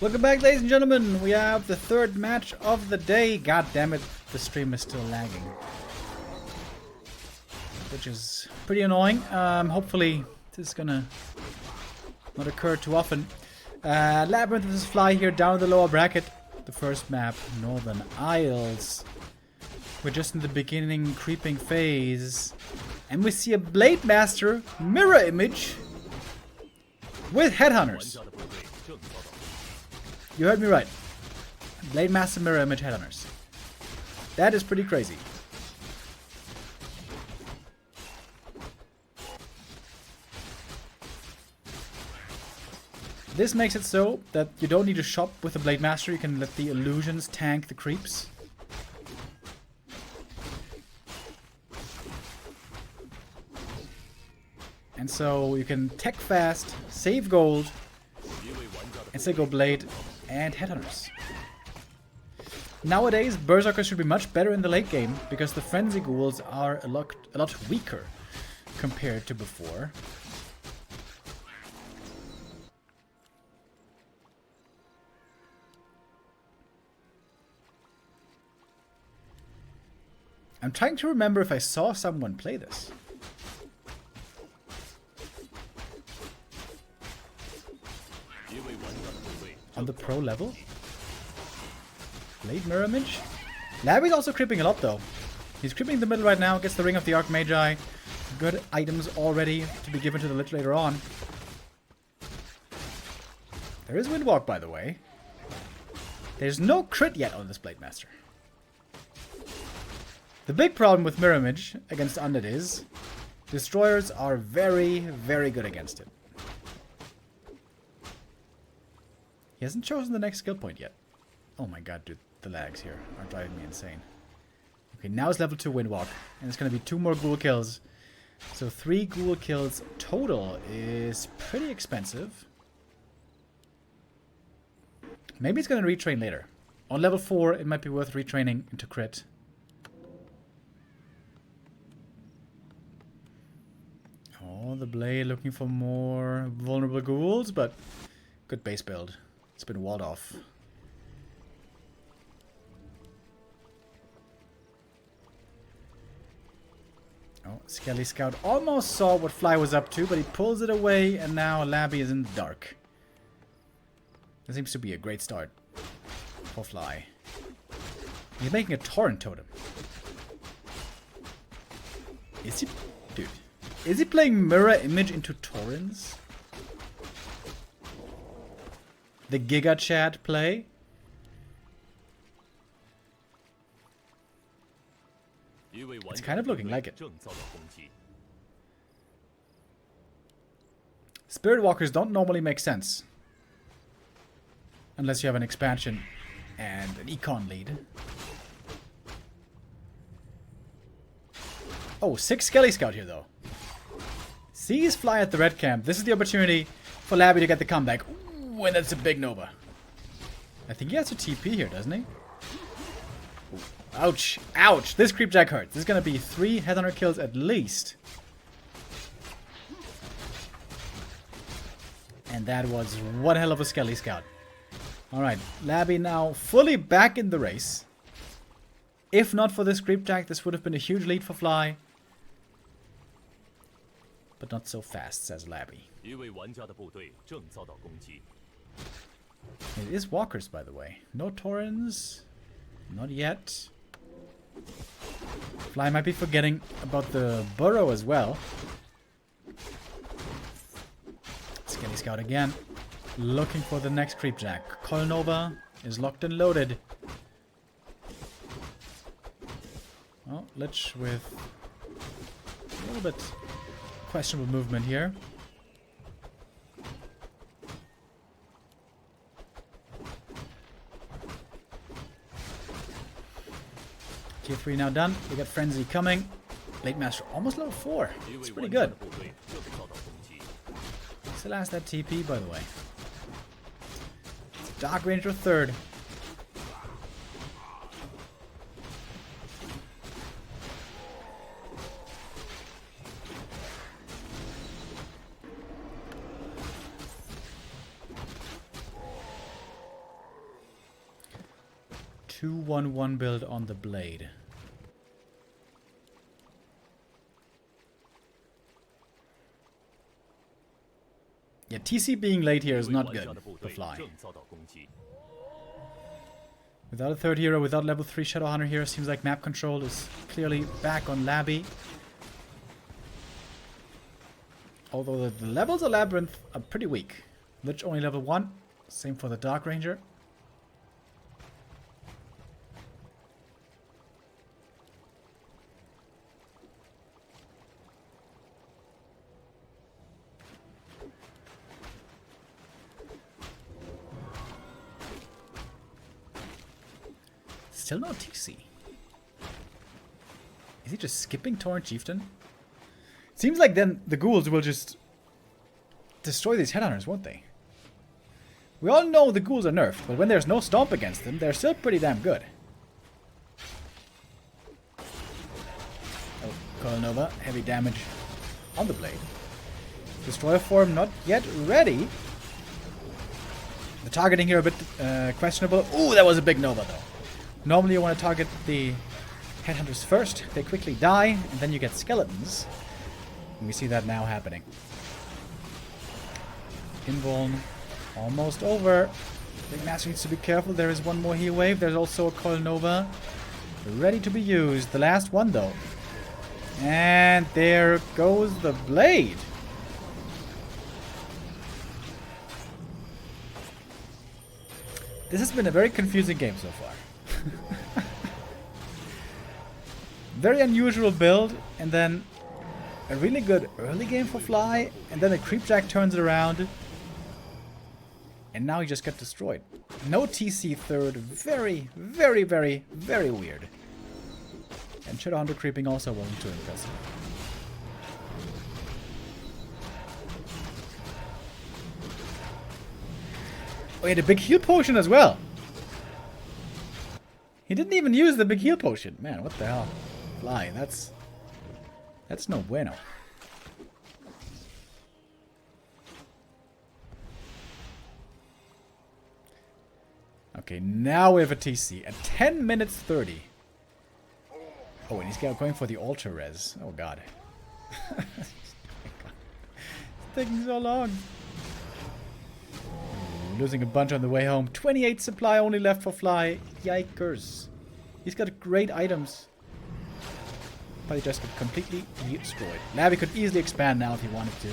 Welcome back, ladies and gentlemen. We have the third match of the day. God damn it, the stream is still lagging, which is pretty annoying. Hopefully this is gonna not occur too often. LabyRinth versus Fly here down in the lower bracket. The first map, Northern Isles. We're just in the beginning creeping phase, and we see a Blade Master mirror image with headhunters. You heard me right. Blade Master mirror image headhunters. That is pretty crazy. This makes it so that you don't need to shop with the Blade Master. You can let the illusions tank the creeps. And so you can tech fast, save gold, and still go Blade and headhunters. Nowadays, Berserkers should be much better in the late game because the Frenzy Ghouls are a lot weaker compared to before. I'm trying to remember if I saw someone play this. On the pro level? Blade mirror image? Labby's also creeping a lot though. He's creeping in the middle right now, gets the Ring of the Archmagi. Good items already to be given to the Lich later on. There is Windwalk, by the way. There's no crit yet on this Blade Master. The big problem with mirror image against Undead is Destroyers are very, very good against it. He hasn't chosen the next skill point yet. Oh my god, dude. The lags here are driving me insane. Okay, now it's level 2 Windwalk. And it's going to be 2 more ghoul kills. So 3 ghoul kills total is pretty expensive. Maybe it's going to retrain later. On level 4, it might be worth retraining into crit. Oh, the Blade looking for more vulnerable ghouls, but good base build. It's been walled off. Oh, Skelly Scout almost saw what Fly was up to, but he pulls it away, and now Labby is in the dark. That seems to be a great start for Fly. He's making a torrent totem. Is he... Dude. Is he playing mirror image into torrents? The Giga Chat play? It's kind of looking like it. Spirit Walkers don't normally make sense. Unless you have an expansion and an econ lead. Oh, 6 Skelly Scout here though. Sees Fly at the red camp. This is the opportunity for Labby to get the comeback. Ooh, and that's a big Nova. I think he has a TP here, doesn't he? Ooh. Ouch. Ouch. This creepjack hurts. This is going to be 3 headhunter kills at least. And that was one hell of a Skelly Scout. Alright. Labby now fully back in the race. If not for this creepjack, this would have been a huge lead for Fly. But not so fast, says Labby. It is walkers, by the way. No Taurens. Not yet. Fly might be forgetting about the burrow as well. Skelly Scout again. Looking for the next creepjack. Colnova is locked and loaded. Oh, Lich with a little bit questionable movement here. Tier 3 now done. We got Frenzy coming. Blade Master almost level 4. It's pretty good. Still has that TP, by the way. Dark Ranger 3rd. 2-1-1 build on the blade. Yeah, TC being late here is not good for Fly. Without a third hero, without level 3 Shadow Hunter here, seems like map control is clearly back on Labby. Although the levels of Labyrinth are pretty weak. Lich only level 1, same for the Dark Ranger. Still no TC. Is he just skipping Torrent Chieftain? Seems like then the ghouls will just destroy these headhunters, won't they? We all know the ghouls are nerfed, but when there's no stomp against them, they're still pretty damn good. Oh, Coil Nova, heavy damage on the blade. Destroyer form not yet ready. The targeting here a bit questionable. Ooh, that was a big Nova though. Normally you want to target the headhunters first, they quickly die, and then you get skeletons. And we see that now happening. Invuln almost over. Big Master needs to be careful, there is one more heal wave, there's also a Coil Nova ready to be used. The last one though. And there goes the blade. This has been a very confusing game so far. Very unusual build, and then a really good early game for Fly, and then the Creepjack turns it around, and now he just got destroyed. No TC third, very, very, very, very weird. And Shadowhunter creeping also wasn't too impressive. Oh, he had a big heal potion as well. He didn't even use the big heal potion. Man, what the hell? Fly, that's no bueno. Okay, now we have a TC at 10 minutes 30. Oh, and he's going for the ultra res. Oh god. It's taking so long. Losing a bunch on the way home. 28 supply only left for Fly. Yikers. He's got great items. But he just got completely destroyed. Labby could easily expand now if he wanted to.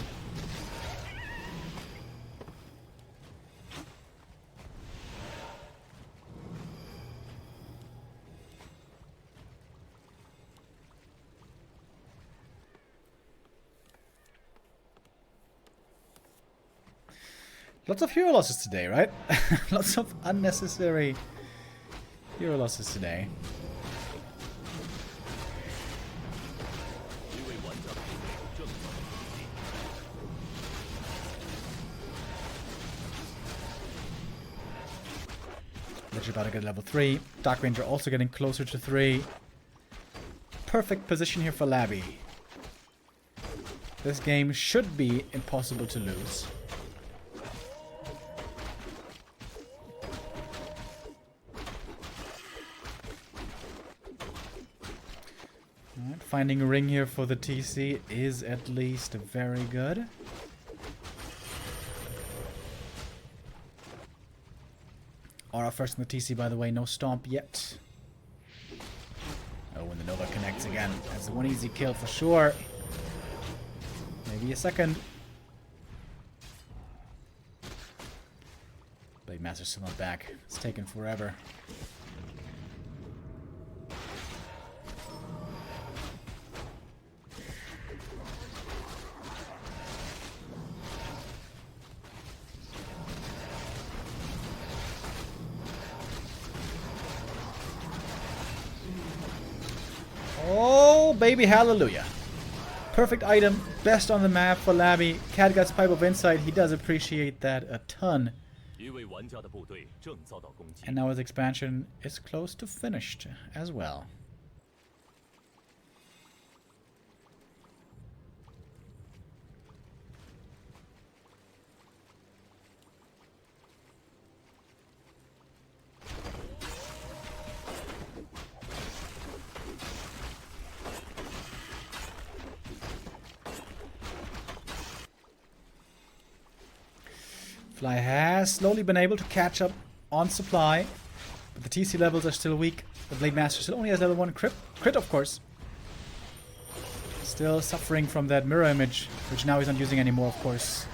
Lots of hero losses today, right? Lots of unnecessary hero losses today. Lich about to get level 3. Dark Ranger also getting closer to 3. Perfect position here for Labby. This game should be impossible to lose. Finding a ring here for the TC is at least very good. Aura first in the TC, by the way, no stomp yet. Oh, when the Nova connects again. That's one easy kill for sure. Maybe a second. Blade Master's still not back. It's taken forever. Oh, baby, hallelujah. Perfect item, best on the map for Labby. Catgut's Pipe of Insight, he does appreciate that a ton. And now his expansion is close to finished as well. Fly has slowly been able to catch up on supply, but the TC levels are still weak. The Blade Master still only has level 1 crit, of course. Still suffering from that mirror image, which now he's not using anymore, of course.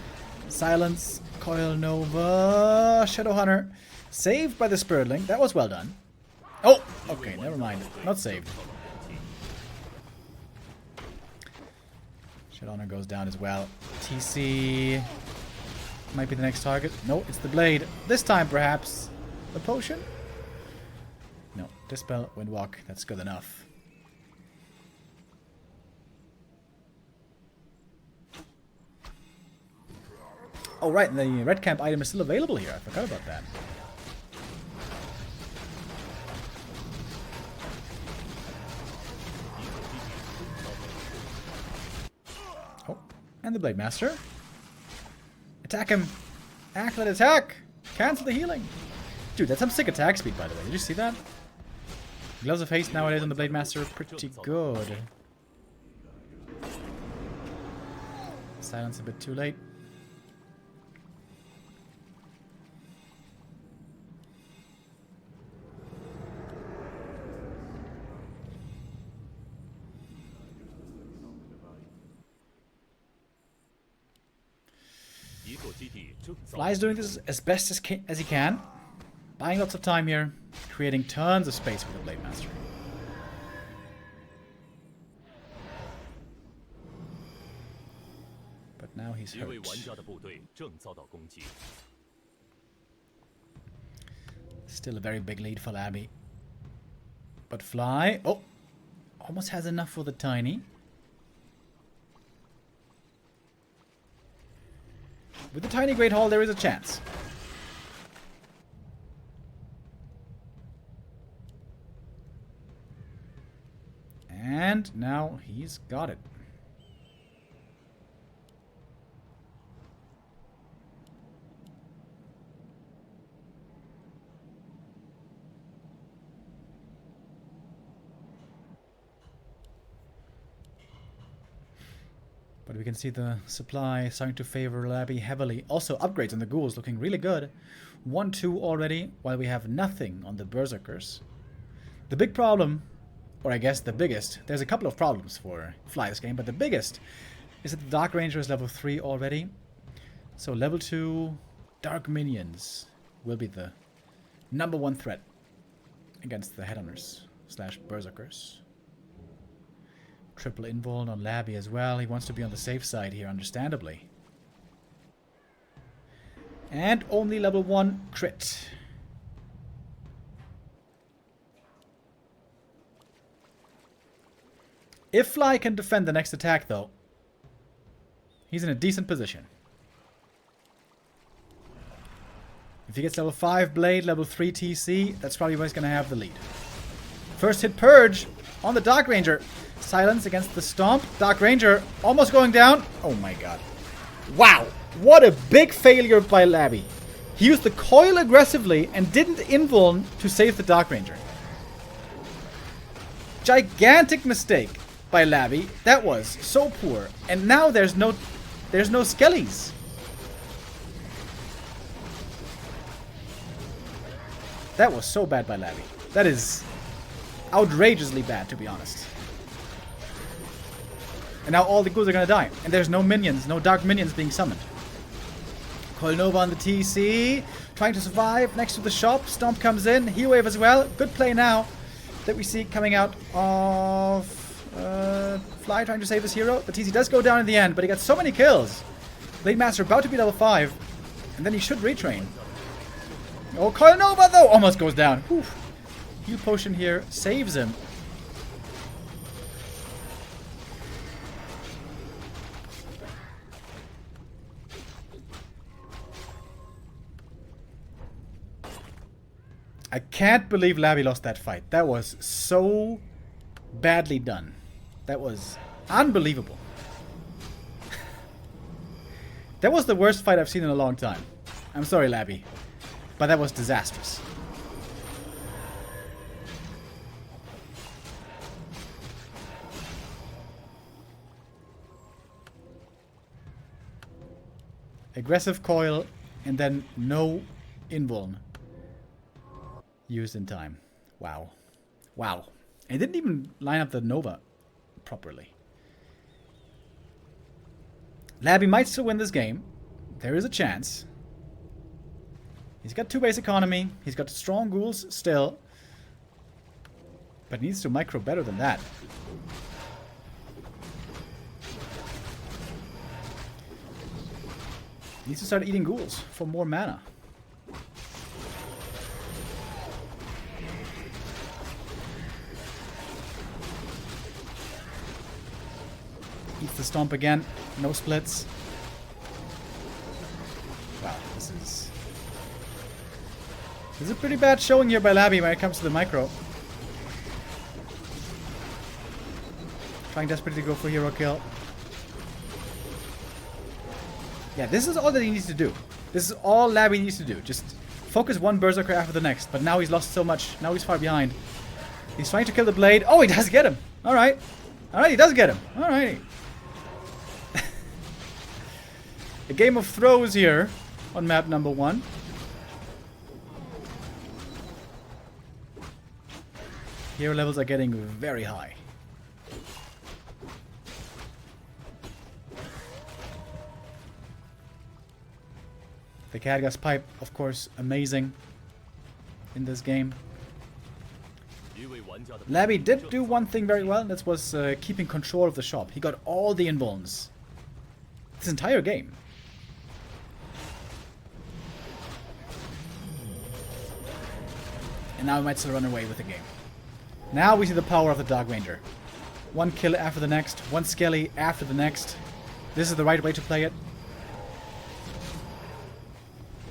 Silence, Coil Nova, Shadowhunter. Saved by the Spiritling. That was well done. Oh, okay, never mind. Not saved. Shadowhunter goes down as well. TC might be the next target. No, it's the Blade. This time, perhaps, the potion? No, Dispel, Windwalk. That's good enough. Oh, right, the red camp item is still available here. I forgot about that. Oh, and the Blade Master. Attack him! Acklet attack! Cancel the healing! Dude, that's some sick attack speed, by the way. Did you see that? Gloves of Haste nowadays on the Blade Master are pretty good. Silence a bit too late. Fly is doing this as best as he can. Buying lots of time here. Creating tons of space for the Blade Master. But now he's hurt. Still a very big lead for Labby. But Fly... Oh! Almost has enough for the Tiny. With the Tiny Great Hall, there is a chance. And now he's got it. But we can see the supply starting to favor Labby heavily. Also, upgrades on the ghouls looking really good. 1-2 already, while we have nothing on the berserkers. The big problem, or I guess the biggest, there's a couple of problems for Fly this game, but the biggest is that the Dark Ranger is level 3 already. So level 2 Dark Minions will be the #1 threat against the Headhunters / berserkers. Triple invuln on Labby as well. He wants to be on the safe side here, understandably. And only level 1 crit. If Fly can defend the next attack, though, he's in a decent position. If he gets level 5 Blade, level 3 TC, that's probably where he's going to have the lead. First hit Purge on the Dark Ranger. Silence against the Stomp. Dark Ranger almost going down. Oh my god. Wow. What a big failure by Labby. He used the coil aggressively and didn't invuln to save the Dark Ranger. Gigantic mistake by Labby. That was so poor. And now there's no skellies. That was so bad by Labby. That is outrageously bad, to be honest. And now all the ghouls are gonna die. And there's no minions, no dark minions being summoned. Coil Nova on the TC. Trying to survive next to the shop. Stomp comes in. Heat Wave as well. Good play now that we see coming out of Fly trying to save his hero. The TC does go down in the end, but he got so many kills. Blade Master about to be level 5. And then he should retrain. Oh, Coil Nova though! Almost goes down. Whew. Heal Potion here saves him. I can't believe Labby lost that fight. That was so badly done. That was unbelievable. That was the worst fight I've seen in a long time. I'm sorry, Labby, but that was disastrous. Aggressive coil And then no invuln used in time. Wow. Wow. And didn't even line up the Nova properly. Labby might still win this game. There is a chance. He's got 2 base economy. He's got strong ghouls still. But needs to micro better than that. Needs to start eating ghouls for more mana. Eats the stomp again. No splits. Wow, this is a pretty bad showing here by Labby when it comes to the micro. Trying desperately to go for hero kill. Yeah, this is all that he needs to do. This is all Labby needs to do. Just focus one berserker after the next. But now he's lost so much. Now he's far behind. He's trying to kill the blade. Oh, he does get him. Alright. Alright, he does get him. Alright. A game of throws here on map number 1. Hero levels are getting very high. The Khadgas pipe, of course, amazing in this game. Labby did do one thing very well, and that was keeping control of the shop. He got all the invulns this entire game. And now he might still run away with the game. Now we see the power of the Dark Ranger. One kill after the next, one skelly after the next. This is the right way to play it.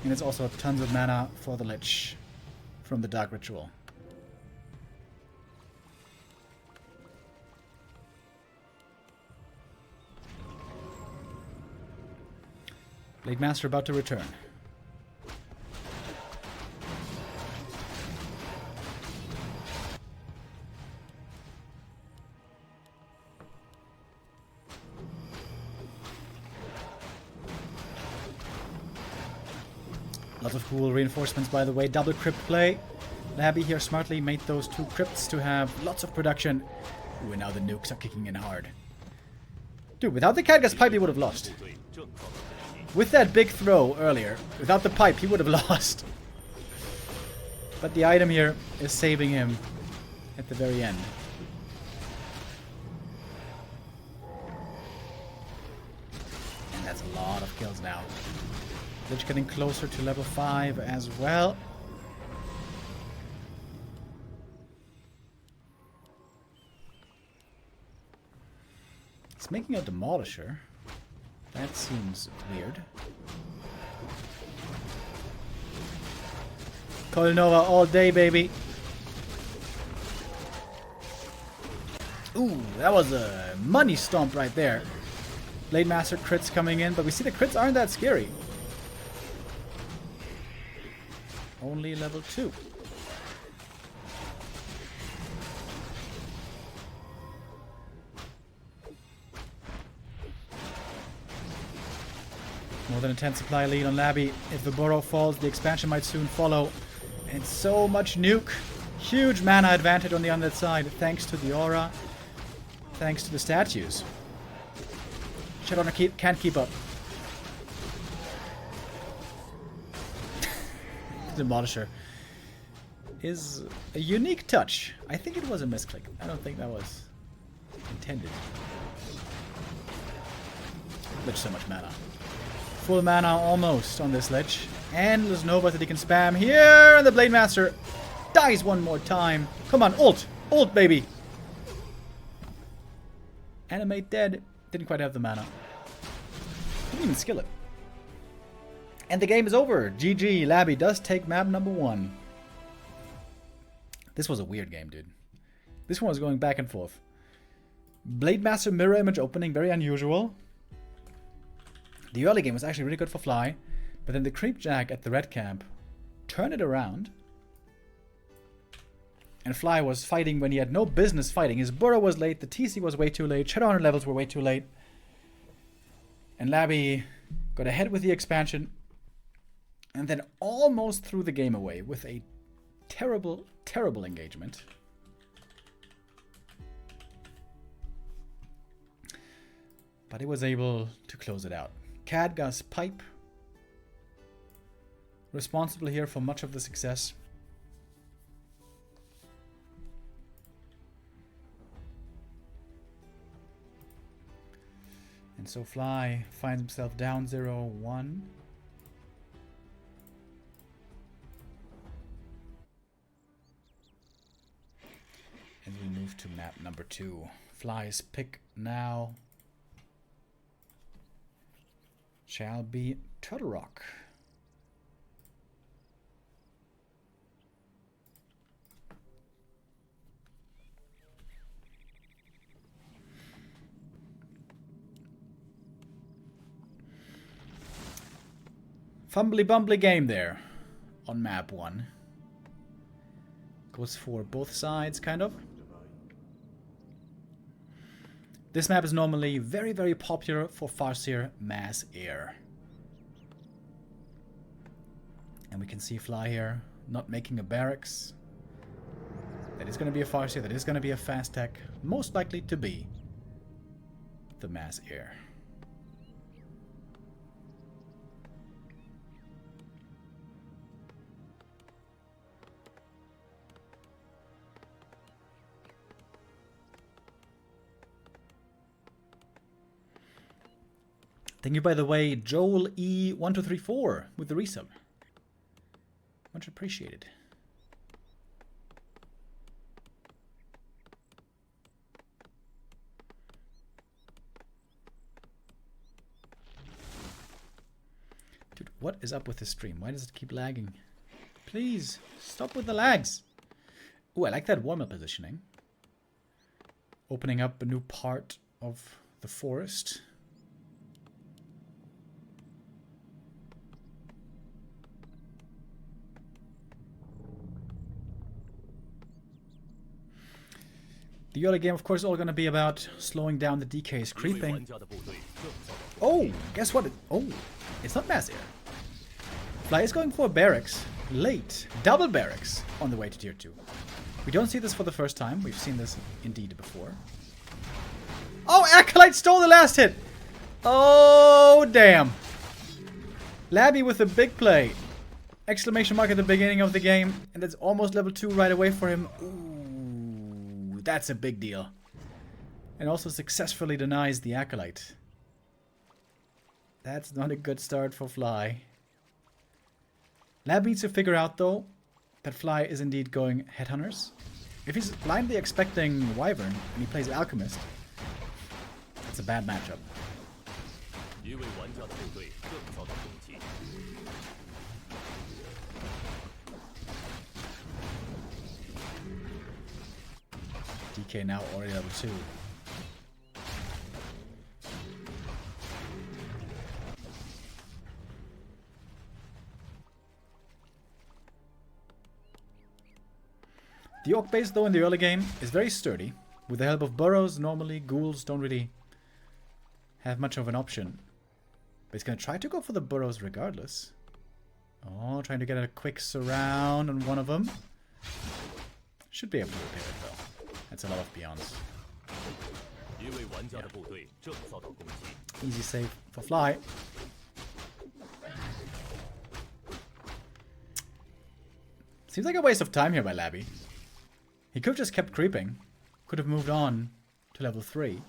And it's also tons of mana for the Lich from the Dark Ritual. Blade Master about to return. Lots of cool reinforcements, by the way. Double crypt play. Labby here smartly made those 2 crypts to have lots of production. Ooh, and now the nukes are kicking in hard. Dude, without the Khadgas pipe, he would have lost. With that big throw earlier, without the pipe, he would have lost. But the item here is saving him at the very end. And that's a lot of kills now. Lich getting closer to level 5 as well. He's making a Demolisher. That seems weird. Coil Nova all day, baby. Ooh, that was a money stomp right there. Blade Master crits coming in, but we see the crits aren't that scary. Only level 2. More than a 10 supply lead on Labby. If the burrow falls, the expansion might soon follow. And so much nuke. Huge mana advantage on the undead side, thanks to the aura. Thanks to the statues. Shadowrunner can't keep up. Demolisher is a unique touch. I think it was a misclick. I don't think that was intended. Lich so much mana. Full mana almost on this Lich. Endless Nova that he can spam here, and the Blade Master dies one more time. Come on, ult! Ult, baby! Animate dead. Didn't quite have the mana. Didn't even skill it. And the game is over. GG. Labby does take map number 1. This was a weird game, dude. This one was going back and forth. Blade Master mirror image opening, very unusual. The early game was actually really good for Fly, but then the Creepjack at the red camp turned it around. And Fly was fighting when he had no business fighting. His burrow was late, the TC was way too late, Shadowrunner levels were way too late. And Labby got ahead with the expansion. And then almost threw the game away with a terrible, terrible engagement. But he was able to close it out. Cadgas Pipe. Responsible here for much of the success. And so Fly finds himself down 0-1. And we move to map number 2. Fly's pick now shall be Turtle Rock. Fumbly bumbly game there on map 1. Goes for both sides, kind of. This map is normally very, very popular for Farseer Mass Air. And we can see Fly here not making a barracks. That is going to be a Farseer, that is going to be a fast tech. Most likely to be the Mass Air. Thank you, by the way, Joel E1234 with the resub. Much appreciated. Dude, what is up with this stream? Why does it keep lagging? Please, stop with the lags. Ooh, I like that warm-up positioning. Opening up a new part of the forest. The early game, of course, is all going to be about slowing down the DK's creeping. Oh, guess what? Oh, it's not Mass Air. Fly is going for barracks. Late. Double barracks on the way to tier 2. We don't see this for the first time. We've seen this indeed before. Oh, Acolyte stole the last hit. Oh, damn. Labby with a big play. Exclamation mark at the beginning of the game. And that's almost level 2 right away for him. Ooh. That's a big deal. And also successfully denies the Acolyte. That's not a good start for Fly. Lab needs to figure out, though, that Fly is indeed going Headhunters. If he's blindly expecting Wyvern and he plays Alchemist, that's a bad matchup. DK now already level 2. The Orc base, though, in the early game is very sturdy. With the help of burrows, normally ghouls don't really have much of an option. But he's going to try to go for the burrows regardless. Oh, trying to get a quick surround on one of them. Should be able to repair it, though. That's a lot of beyonds. Yeah. Easy save for Fly. Seems like a waste of time here by Labby. He could have just kept creeping. Could have moved on to level 3.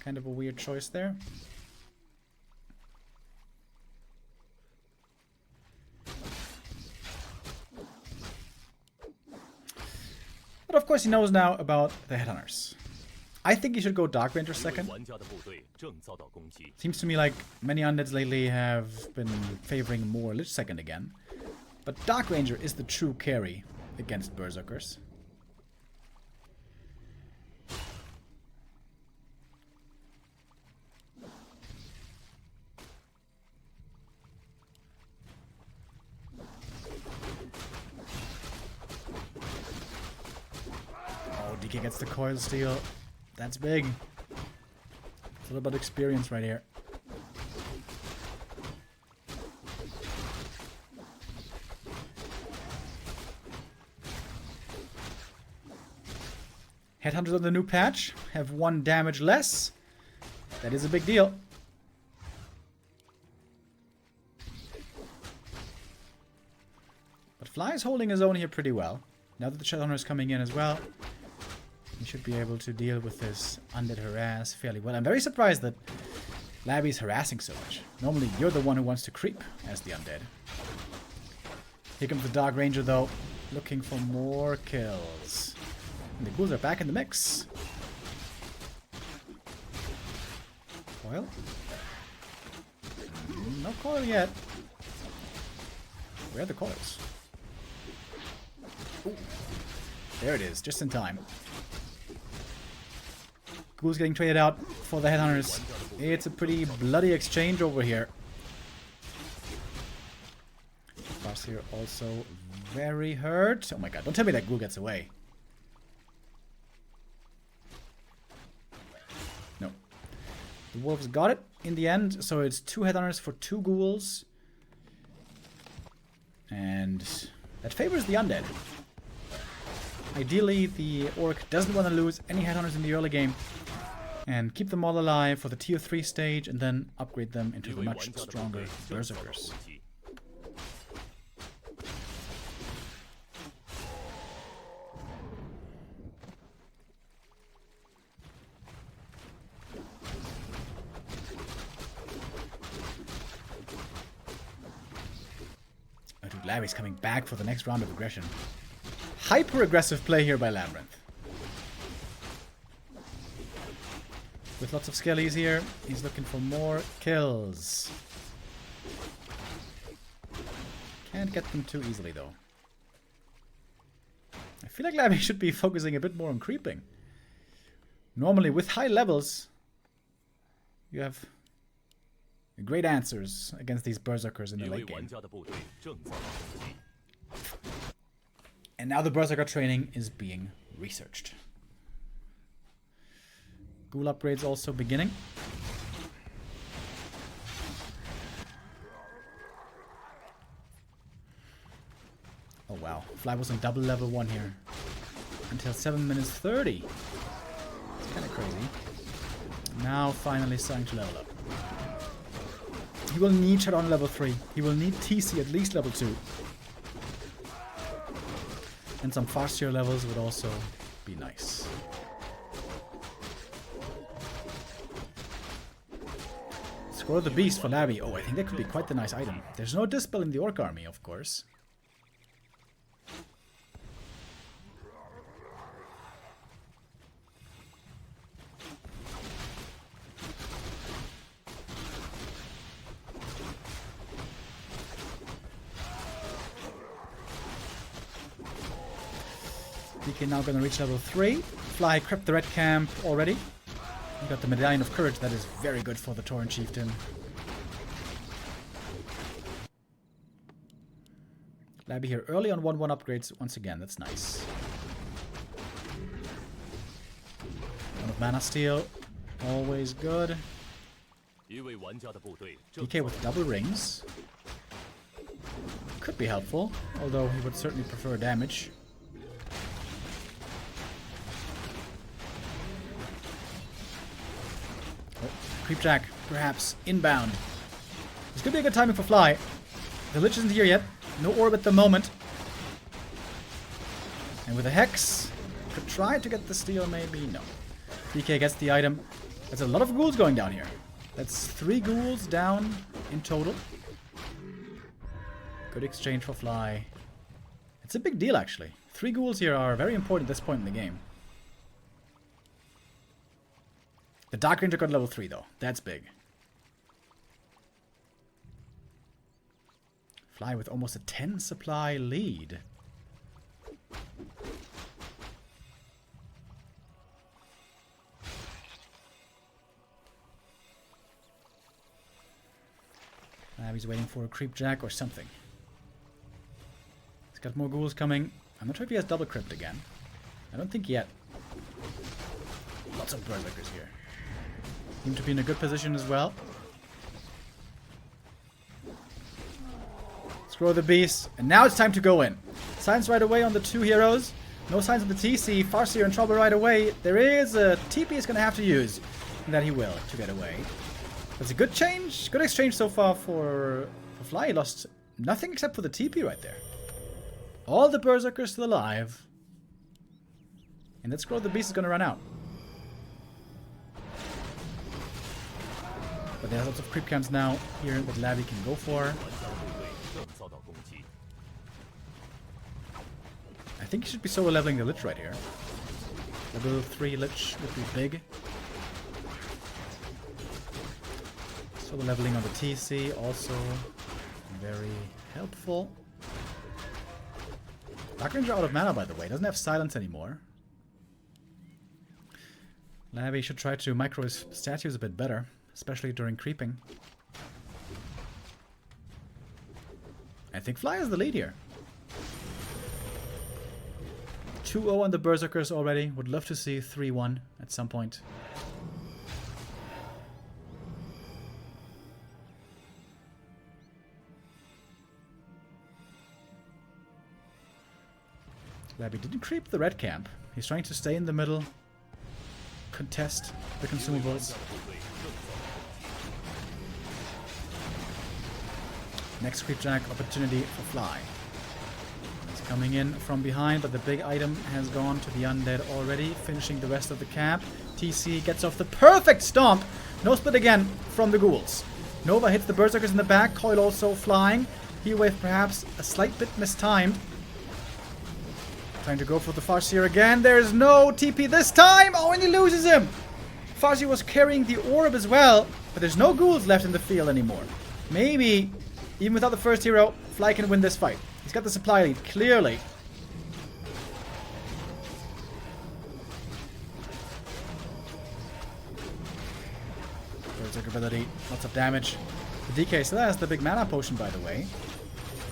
Kind of a weird choice there. But of course he knows now about the Headhunters. I think he should go Dark Ranger second. Seems to me like many undeads lately have been favoring more Lich second again. But Dark Ranger is the true carry against Berserkers. DK gets the coil steal. That's big. It's all about experience right here. Headhunters on the new patch have 1 damage less. That is a big deal. But Fly is holding his own here pretty well. Now that the Shadowhunter is coming in as well, he should be able to deal with this undead harass fairly well. I'm very surprised that Labby's harassing so much. Normally you're the one who wants to creep as the undead. Here comes the Dark Ranger though, looking for more kills. And the ghouls are back in the mix. Coil? No coil yet. Where are the coils? Ooh. There it is, just in time. Ghouls getting traded out for the headhunters. It's a pretty bloody exchange over here. Farseer also very hurt. Oh my god, don't tell me that ghoul gets away. No. The wolves got it in the end, so it's 2 headhunters for 2 ghouls. And that favors the undead. Ideally, the orc doesn't want to lose any headhunters in the early game and keep them all alive for the tier 3 stage and then upgrade them into the much stronger berserkers. Oh, dude, Larry's coming back for the next round of aggression. Hyper-aggressive play here by LabyRinth. With lots of skellies here, he's looking for more kills. Can't get them too easily though. I feel like Labby should be focusing a bit more on creeping. Normally with high levels, you have great answers against these berserkers in the late game. And now the berserker training is being researched. Ghoul upgrades also beginning. Oh wow, Fly was on double level 1 here. Until 7 minutes 30. It's kind of crazy. Now finally starting to level up. He will need Shadowhunter level 3. He will need TC at least level 2. And some Farseer levels would also be nice. Score the Beast for Labby. Oh, I think that could be quite the nice item. There's no Dispel in the Orc army, of course. DK now gonna reach level 3. Fly crept the red camp already. We got the Medallion of Courage, that is very good for the Tauren Chieftain. Labby here early on 1-1 upgrades once again, that's nice. One of Mana Steel, always good. DK with double rings. Could be helpful, although he would certainly prefer damage. Creepjack, perhaps, inbound. This could be a good timing for Fly. The Lich isn't here yet. No orb at the moment. And with a Hex, could try to get the steal, maybe? No. DK gets the item. There's a lot of ghouls going down here. That's 3 ghouls down in total. Good exchange for Fly. It's a big deal, actually. 3 ghouls here are very important at this point in the game. The Dark Ranger got level 3 though. That's big. Fly with almost a 10 supply lead. He's waiting for a Creepjack or something. He's got more ghouls coming. I'm not sure if he has double crypt again. I don't think yet. Lots of berserkers here. Seem to be in a good position as well. Scroll the beast, and now it's time to go in. Silence right away on the 2 heroes. No signs of the TC. Farseer in trouble right away. There is a TP he's going to have to use. And that he will to get away. That's a good change. Good exchange so far for Fly. He lost nothing except for the TP right there. All the Berserkers still alive. And that Scroll of the Beast is going to run out. But there's lots of creep camps now here that Labby can go for. I think he should be solo leveling the Lich right here. Level 3 Lich would be big. Solo leveling on the TC also very helpful. Dark Ranger out of mana, by the way. Doesn't have silence anymore. Labby should try to micro his statues a bit better, especially during creeping. I think Fly is the lead here. 2-0 on the Berserkers already. Would love to see 3-1 at some point. Labby didn't creep the red camp. He's trying to stay in the middle, contest the consumables. Next creepjack opportunity for Fly. He's coming in from behind, but the big item has gone to the undead already, finishing the rest of the camp. TC gets off the perfect stomp. No split again from the ghouls. Nova hits the Berserkers in the back. Coil also flying. Heat Wave perhaps a slight bit mistimed. Trying to go for the Farseer again. There's no TP this time. Oh, and he loses him. Farseer was carrying the orb as well, but there's no ghouls left in the field anymore. Maybe, even without the first hero, Fly can win this fight. He's got the supply lead, clearly. Berserk ability, lots of damage. The DK still has the big mana potion, by the way.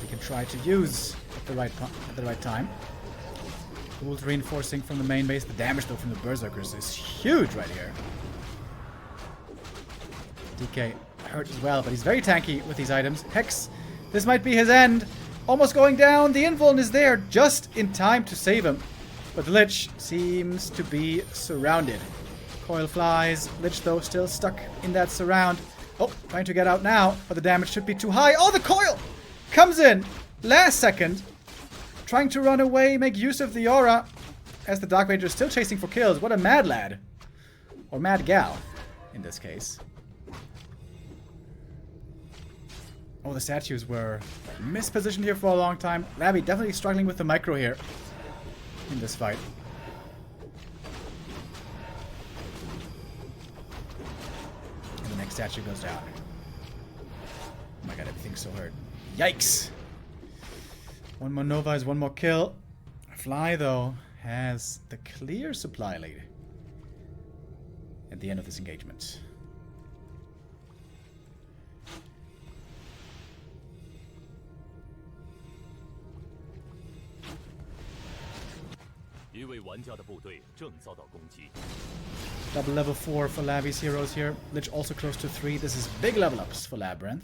He can try to use at the right time. Ghouls reinforcing from the main base. The damage, though, from the Berserkers is huge right here. DK hurt as well, but he's very tanky with these items. Hex, this might be his end. Almost going down. The Invuln is there just in time to save him. But the Lich seems to be surrounded. Coil flies. Lich, though, still stuck in that surround. Oh, trying to get out now, but the damage should be too high. Oh, the Coil comes in last second. Trying to run away, make use of the aura, as the Dark Ranger is still chasing for kills. What a mad lad. Or mad gal, in this case. Oh, the statues were mispositioned here for a long time. Labby definitely struggling with the micro here in this fight. And the next statue goes down. Oh my god, everything's so hurt. Yikes! One more Nova is one more kill. Fly, though, has the clear supply lead at the end of this engagement. Double level 4 for Labby's heroes here. Lich also close to 3. This is big level ups for LabyRinth.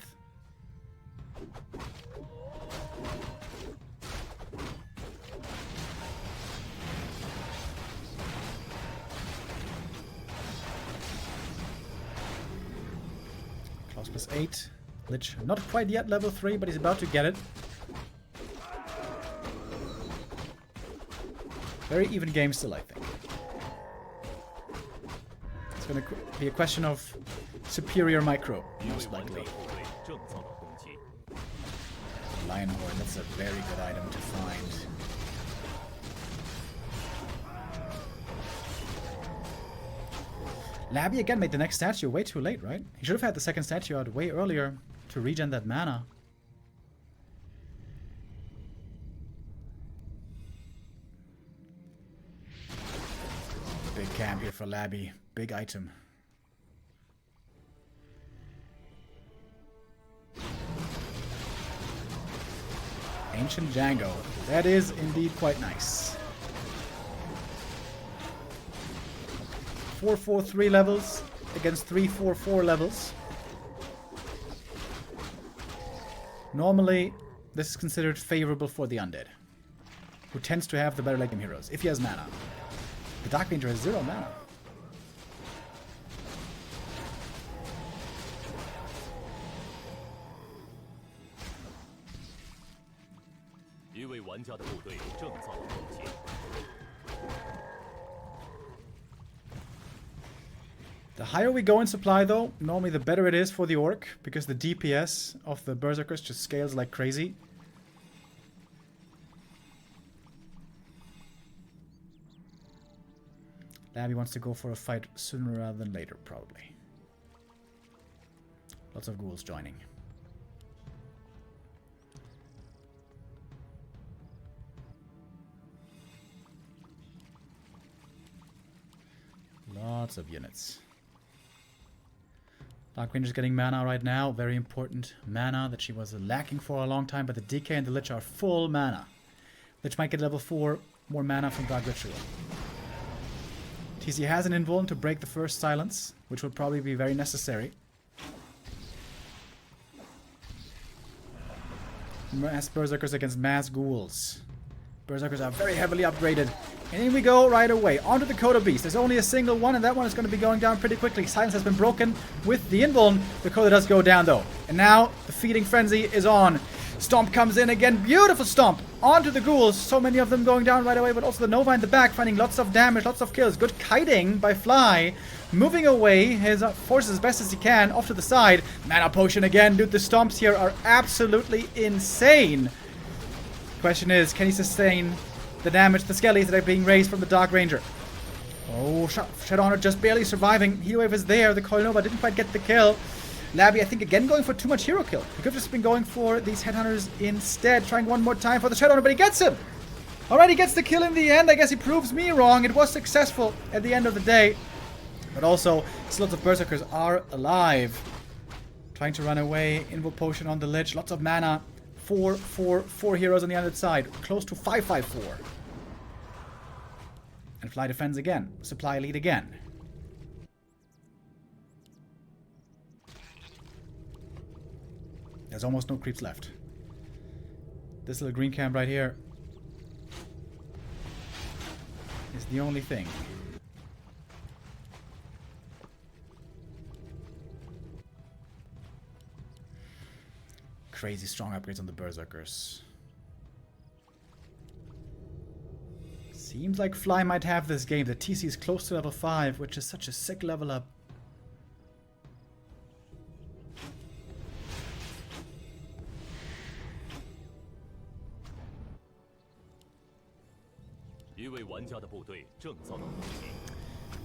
Klaus plus 8. Lich not quite yet level 3, but he's about to get it. Very even game still, I think. It's going to be a question of superior micro, most likely. Lionhorn, that's a very good item to find. Labby again made the next statue way too late, right? He should have had the second statue out way earlier to regen that mana. Big camp here for Labby. Big item. Ancient Django. That is indeed quite nice. 4-4-3 levels against 3-4-4 levels. Normally, this is considered favorable for the undead. who tends to have the better late game heroes, if he has mana. The Dark Ranger has 0 mana. The higher we go in supply, though, normally the better it is for the Orc, because the DPS of the Berserkers just scales like crazy. Labby wants to go for a fight sooner rather than later, probably. Lots of ghouls joining. Lots of units. Dark Ranger's getting mana right now. Very important mana that she was lacking for a long time, but the DK and the Lich are full mana. Lich might get level 4, more mana from Dark Ritual. TC has an invuln to break the first silence, which will probably be very necessary. Mass Berserkers against Mass Ghouls. Berserkers are very heavily upgraded. And in we go right away. Onto the Coda Beast. There's only a single one, and that one is going to be going down pretty quickly. Silence has been broken with the invuln. The Coda does go down, though. And now the feeding frenzy is on. Stomp comes in again. Beautiful stomp onto the ghouls. So many of them going down right away, but also the Nova in the back, finding lots of damage, lots of kills. Good kiting by Fly. Moving away his forces as best as he can off to the side. Mana potion again. Dude, the stomps here are absolutely insane. Question is, can he sustain the damage, the skellies that are being raised from the Dark Ranger? Oh, Shadowhunter just barely surviving. Heatwave is there. The Coil Nova didn't quite get the kill. Labby, I think, again going for too much hero kill. He could have just been going for these Headhunters instead. Trying one more time for the Shadowhunter, but he gets him! Alright, he gets the kill in the end. I guess he proves me wrong. It was successful at the end of the day. But also, lots of Berserkers are alive. Trying to run away. Invul Potion on the Lich. Lots of mana. 4 heroes on the other side. Close to 5-5-4. And Fly defends again. Supply lead again. There's almost no creeps left. This little green camp right here is the only thing. Crazy strong upgrades on the Berserkers. Seems like Fly might have this game. The TC is close to level 5, which is such a sick level up.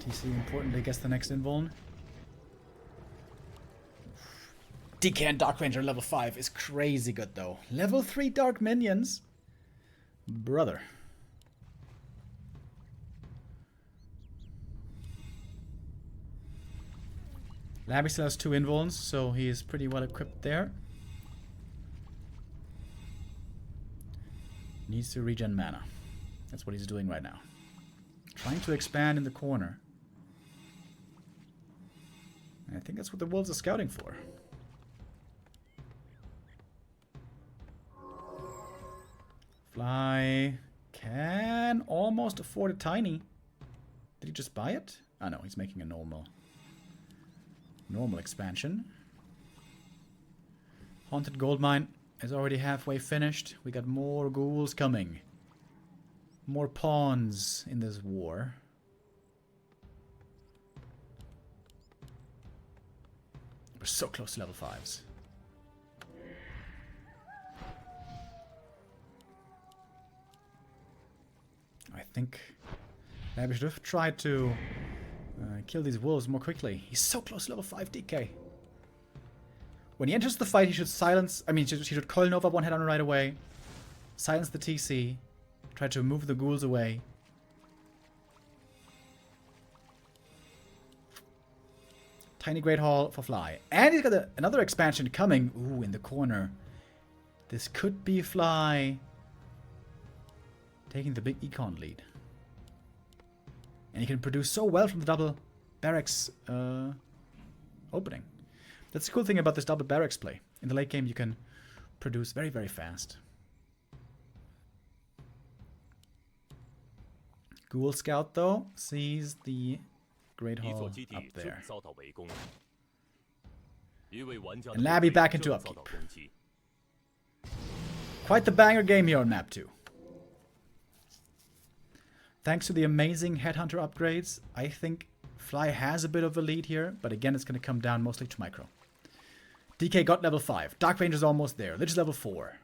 TC importantly gets the next invuln. DK and Dark Ranger level 5 is crazy good though. Level 3 Dark Minions. Brother. Labby still has 2 invulns, so he is pretty well equipped there. Needs to regen mana. That's what he's doing right now. Trying to expand in the corner. And I think that's what the wolves are scouting for. Fly can almost afford a tiny. Did he just buy it? Oh no, he's making a normal expansion. Haunted Goldmine is already halfway finished. We got more ghouls coming. More pawns in this war. We're so close to level 5s. I think maybe I should have tried to kill these wolves more quickly. He's so close to level 5 DK. When he enters the fight, he should silence... I mean, he should Coil Nova one Headhunter right away. Silence the TC. Try to move the ghouls away. Tiny Great Hall for Fly. And he's got another expansion coming. Ooh, in the corner. This could be Fly taking the big econ lead. And he can produce so well from the double barracks opening. That's the cool thing about this double barracks play. In the late game, you can produce very, very fast. Ghoul Scout, though, sees the Great Hall up there. And Labby back into upkeep. Quite the banger game here on map 2. Thanks to the amazing Headhunter upgrades, I think Fly has a bit of a lead here, but again, it's going to come down mostly to micro. DK got level 5. Dark Ranger's almost there. Lich is level 4.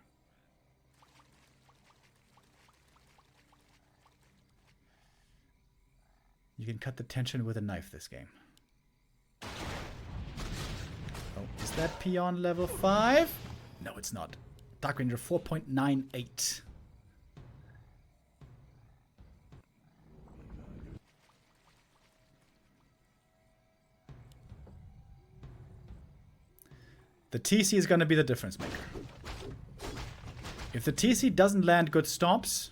You can cut the tension with a knife this game. Oh, is that Peon level 5? No, it's not. Dark Ranger 4.98. The TC is going to be the difference maker. If the TC doesn't land good stops,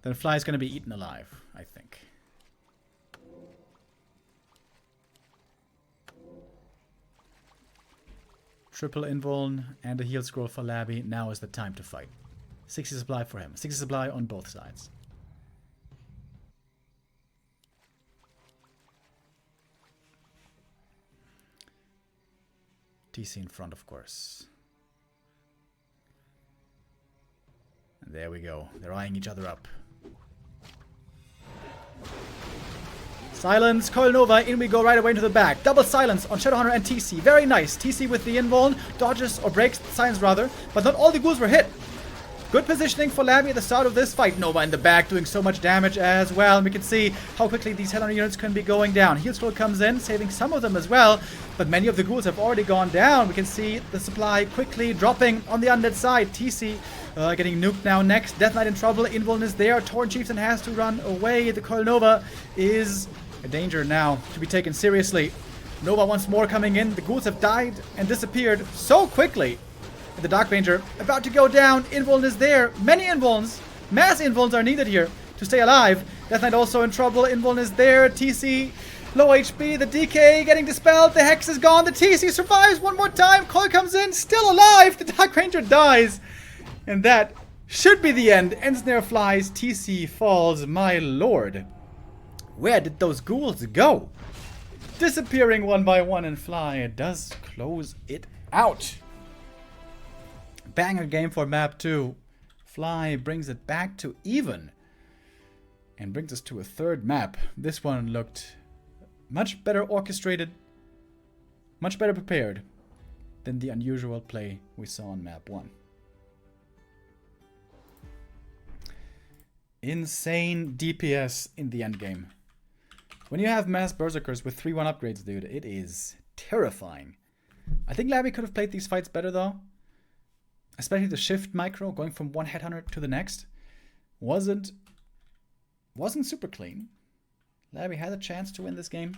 then Fly is going to be eaten alive, I think. Triple invuln and a heal scroll for Labby. Now is the time to fight. 60 supply for him. 60 supply on both sides. TC in front, of course. And there we go. They're eyeing each other up. Silence, Coil Nova, in we go right away into the back. Double silence on Shadowhunter and TC. Very nice. TC with the invuln, dodges or breaks the silence rather, but not all the ghouls were hit. Good positioning for Labby at the start of this fight. Nova in the back doing so much damage as well. And we can see how quickly these Headhunter units can be going down. Heal Scroll comes in, saving some of them as well. But many of the ghouls have already gone down. We can see the supply quickly dropping on the undead side. TC getting nuked now next. Death Knight in trouble. Invuln is there. Torn Chieftain has to run away. The Coil Nova is a danger now to be taken seriously. Nova once more coming in. The ghouls have died and disappeared so quickly. The Dark Ranger about to go down. Invuln is there. Many invulns. Mass invulns are needed here to stay alive. Death Knight also in trouble. Invuln is there. TC low HP. The DK getting dispelled. The Hex is gone. The TC survives one more time. Coil comes in. Still alive. The Dark Ranger dies. And that should be the end. Ensnare flies. TC falls. My lord. Where did those ghouls go? Disappearing one by one, and Fly does close it out. Banger game for map 2. Fly brings it back to even. And brings us to a third map. This one looked much better orchestrated. Much better prepared than the unusual play we saw on map 1. Insane DPS in the endgame. When you have mass berserkers with 3-1 upgrades, dude, it is terrifying. I think Labby could have played these fights better though. Especially the shift micro, going from one Headhunter to the next, wasn't super clean. Labby had a chance to win this game.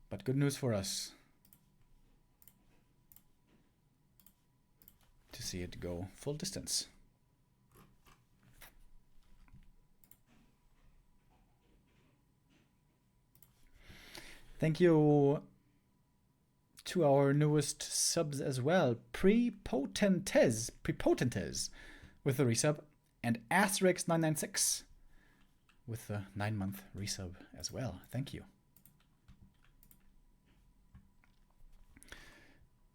But good news for us. To see it go full distance. Thank you to our newest subs as well. Prepotentes with the resub. And Asterix996 with the 9-month resub as well. Thank you.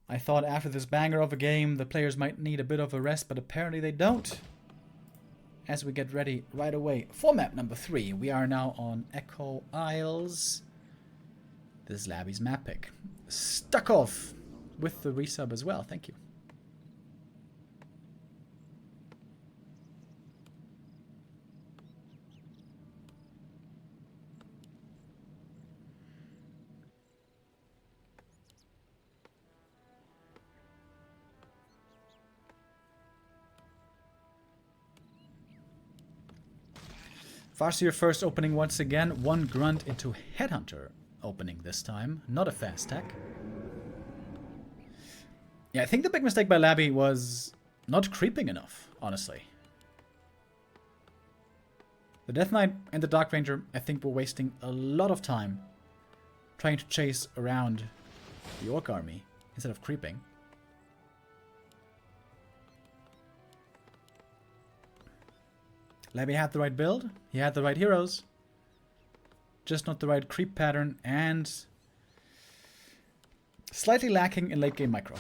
I thought after this banger of a game, the players might need a bit of a rest, but apparently they don't. As we get ready right away for map number 3, we are now on Echo Isles. This is Labby's map pick. Stuck off with the resub as well. Thank you. Farseer first opening once again. One grunt into Headhunter opening this time. Not a fast tech. Yeah, I think the big mistake by Labby was not creeping enough, honestly. The Death Knight and the Dark Ranger, I think, were wasting a lot of time trying to chase around the Orc army instead of creeping. Labby had the right build. He had the right heroes. Just not the right creep pattern and slightly lacking in late game micro.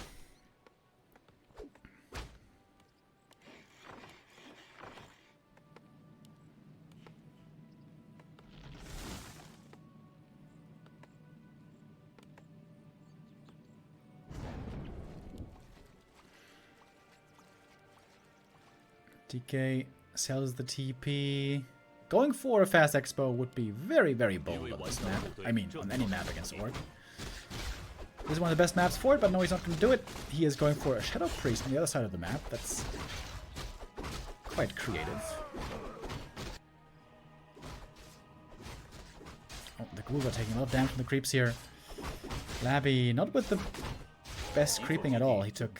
DK sells the TP. Going for a fast expo would be very, very bold on this map. I mean, on any map against Orc. This is one of the best maps for it, but no, he's not going to do it. He is going for a Shadow Priest on the other side of the map. That's quite creative. Oh, the ghouls are taking a lot of damage from the creeps here. Labby, not with the best creeping at all. He took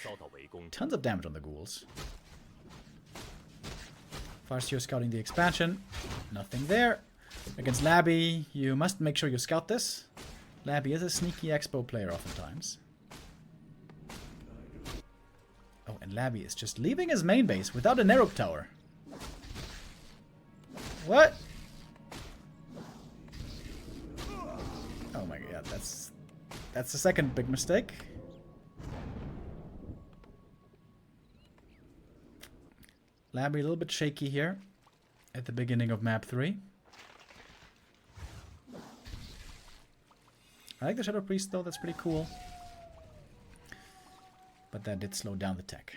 tons of damage on the ghouls. Farseer scouting the expansion. Nothing there. Against Labby, you must make sure you scout this. Labby is a sneaky expo player oftentimes. Oh, and Labby is just leaving his main base without a Nerub tower. What? Oh my god, that's the second big mistake. Labby a little bit shaky here at the beginning of map 3. I like the Shadow Priest though, that's pretty cool. But that did slow down the tech.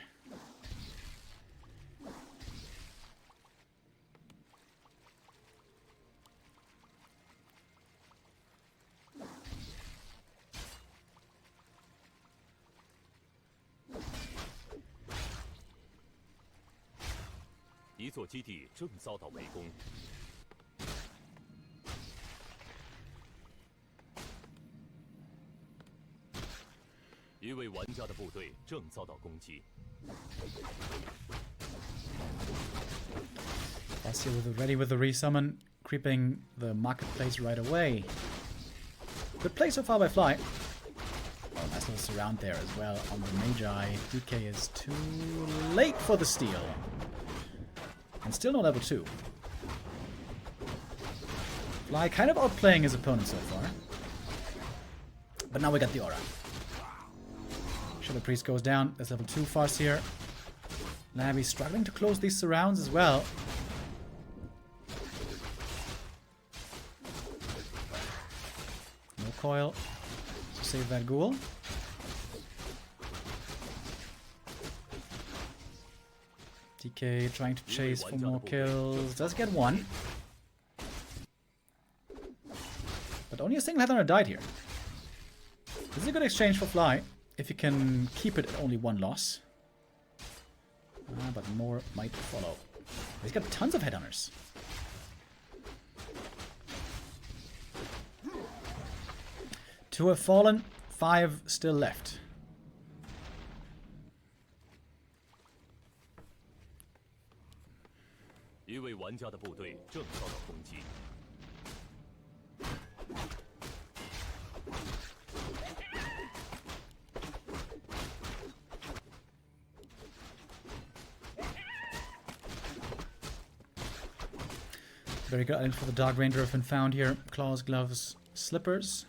Farseer ready with the resummon, creeping the marketplace right away. Good play so far by Fly. Oh, nice little surround there as well on the Magi. DK is too late for the steal. And still no level 2. Fly kind of outplaying his opponent so far. But now we got the aura. Shadow Priest goes down. There's level 2 Farseer. Labby struggling to close these surrounds as well. No coil to save that ghoul. DK trying to chase for more kills. Does get one. But only a single headhunter died here. This is a good exchange for Fly, if you can keep it at only one loss. But more might follow. He's got tons of headhunters. Two have fallen, 5 still left. Very good item for the Dark Ranger have been found here. Claws, gloves, slippers.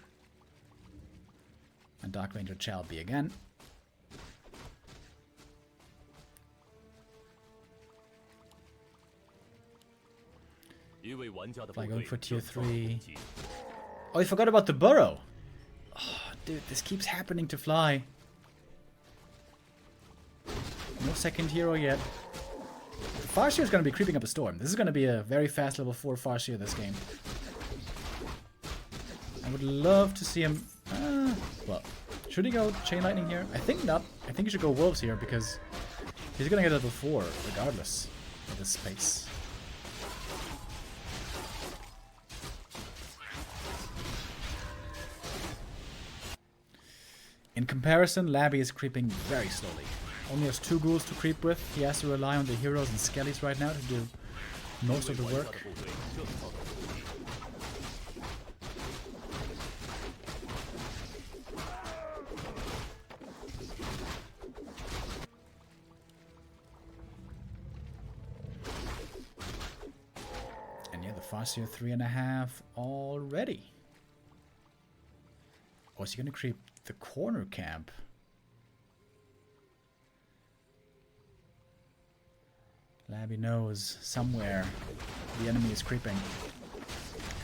And Dark Ranger shall be again. Fly going for tier 3. Oh, I forgot about the burrow. Oh, dude, this keeps happening to Fly. No second hero yet. Farseer is going to be creeping up a storm. This is going to be a very fast level 4 Farseer this game. I would love to see him... well, should he go Chain Lightning here? I think not. I think he should go Wolves here because he's going to get level 4 regardless of this space. In comparison, Labby is creeping very slowly. Only has 2 ghouls to creep with. He has to rely on the heroes and skellies right now to do most of the work. Okay, the Farseer 3.5 already. Oh, is he gonna creep the corner camp? Labby knows somewhere the enemy is creeping.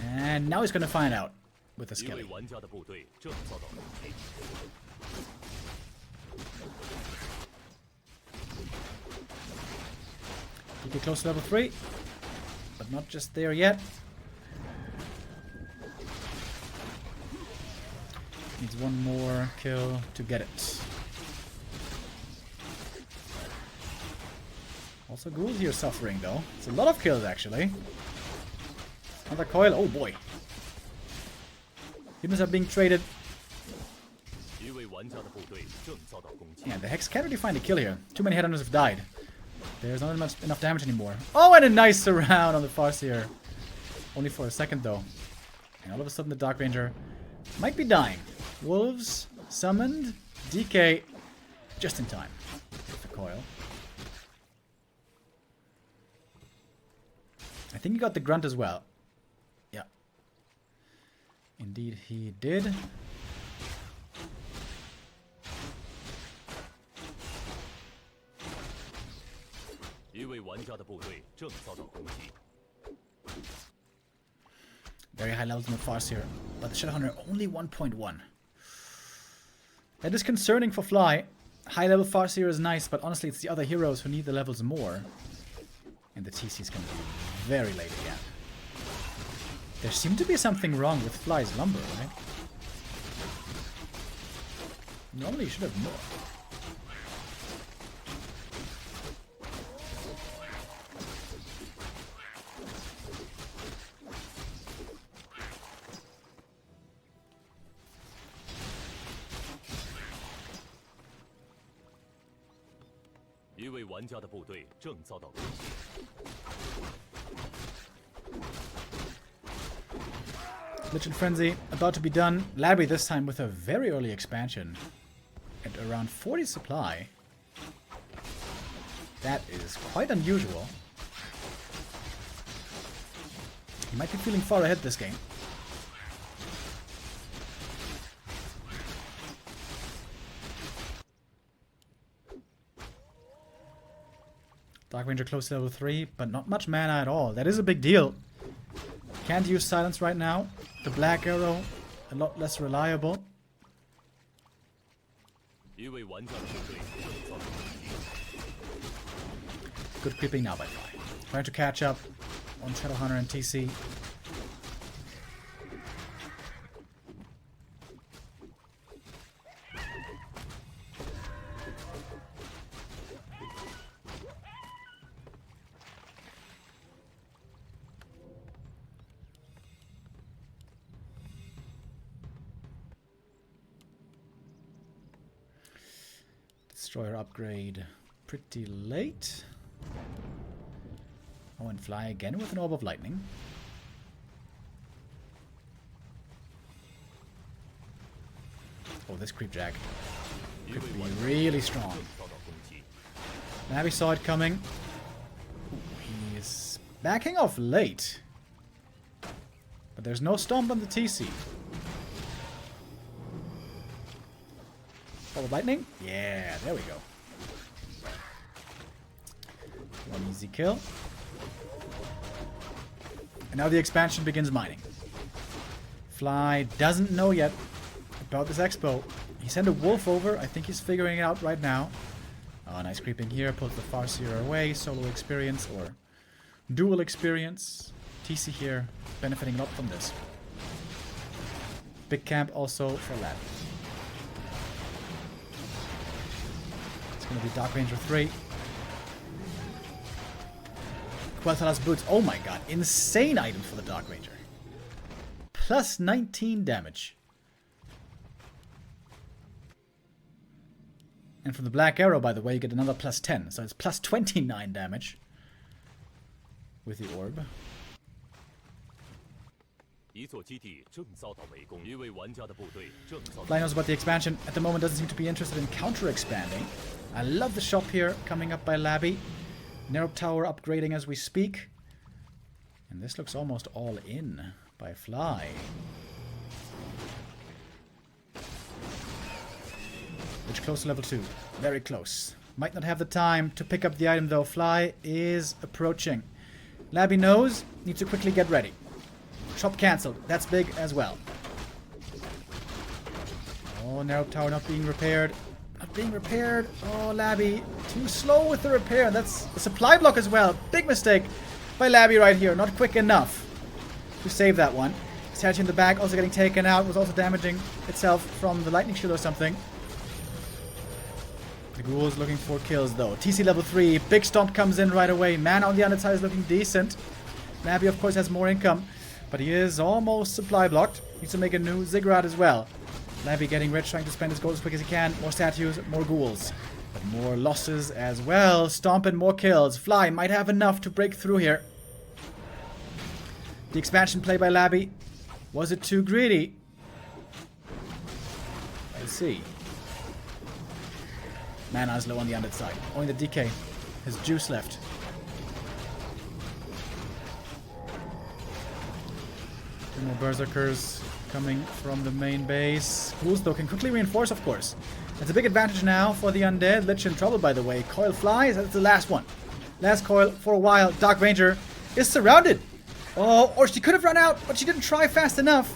And now he's gonna find out with the skelly. He get close to level 3, but not just there yet. Needs one more kill to get it. Also Ghoul here suffering though. It's a lot of kills actually. Another coil. Oh boy. Humans are being traded. Yeah, the Hex can't really find a kill here. Too many headhunters have died. There's not enough damage anymore. Oh, and a nice surround on the Farseer. Only for a second though. And all of a sudden the Dark Ranger might be dying. Wolves summoned. DK just in time. With the coil. I think he got the grunt as well. Yeah. Indeed he did. Very high levels on the Farseer, but the Shadowhunter only 1.1. That is concerning for Fly. High level Farseer is nice, but honestly it's the other heroes who need the levels more. And the TC is going to be very late again. There seemed to be something wrong with Fly's lumber, right? Normally you should have more. Lich and Frenzy about to be done. Labby this time with a very early expansion at around 40 supply. That is quite unusual. He might be feeling far ahead this game. Dark Ranger close to level 3, but not much mana at all. That is a big deal. Can't use silence right now. The Black Arrow, a lot less reliable. Good creeping now by Fly. Trying to catch up on Shadowhunter and TC. Destroyer upgrade pretty late. Oh, and Fly again with an Orb of Lightning. Oh, this Creep Jack could be really strong. Labby saw it coming. Ooh, he's backing off late. But there's no stomp on the TC. Orb of Lightning? Yeah, there we go. One easy kill. And now the expansion begins mining. Fly doesn't know yet about this expo. He sent a wolf over. I think he's figuring it out right now. Oh, nice creeping here. Pulls the Farseer away. Solo experience or dual experience. TC here benefiting a lot from this. Big camp also for Lab. It's going to be Dark Ranger 3. Quel'Thala's Boots. Oh my god. Insane item for the Dark Ranger. Plus 19 damage. And from the Black Arrow, by the way, you get another plus 10. So it's plus 29 damage. With the orb. Fly knows about the expansion. At the moment doesn't seem to be interested in counter-expanding. I love the shop here coming up by Labby. Narrow Tower upgrading as we speak. And this looks almost all in by Fly. Which close to level 2. Very close. Might not have the time to pick up the item though. Fly is approaching. Labby knows. Needs to quickly get ready. Shop cancelled. That's big as well. Oh, narrow tower not being repaired. Not being repaired. Oh, Labby. Too slow with the repair. That's a supply block as well. Big mistake by Labby right here. Not quick enough to save that one. Statue in the back also getting taken out. Was also damaging itself from the lightning shield or something. The Ghoul is looking for kills though. TC level 3. Big stomp comes in right away. Man on the underside is looking decent. Labby of course has more income. But he is almost supply blocked. Needs to make a new ziggurat as well. Labby getting rich, trying to spend his gold as quick as he can. More statues, more ghouls. But more losses as well. Stomp and more kills. Fly might have enough to break through here. The expansion play by Labby. Was it too greedy? Let's see. Mana is low on the underside. Only the DK has juice left. Two more Berserkers coming from the main base. Ghouls though can quickly reinforce, of course. That's a big advantage now for the undead. Lich in trouble, by the way. Coil flies. That's the last one. Last coil for a while. Dark Ranger is surrounded. Oh, or she could have run out, but she didn't try fast enough.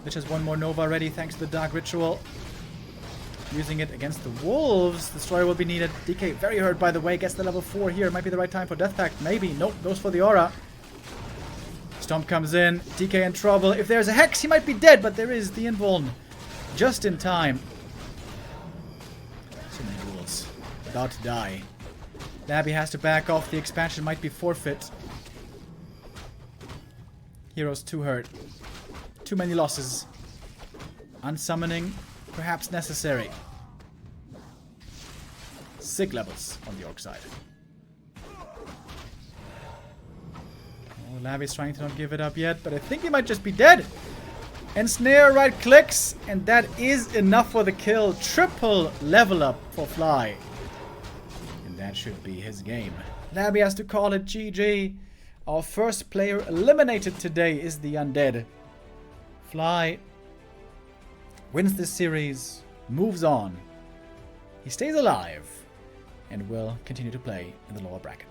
Lich has one more Nova ready thanks to the Dark Ritual. Using it against the wolves. Destroyer will be needed. DK very hurt, by the way. Gets the level 4 here. Might be the right time for Death Pact. Maybe. Nope. Goes for the aura. Stomp comes in. DK in trouble. If there's a Hex, he might be dead, but there is the Invuln. Just in time. So many ghouls. About to die. Labby has to back off. The expansion might be forfeit. Heroes too hurt. Too many losses. Unsummoning. Perhaps necessary. Sig levels on the orc side. Oh, Labby's trying to not give it up yet, but I think he might just be dead. And Snare right clicks, and that is enough for the kill. Triple level up for Fly. And that should be his game. Labby has to call it GG. Our first player eliminated today is the undead. Fly wins this series, moves on. He stays alive, and will continue to play in the lower bracket.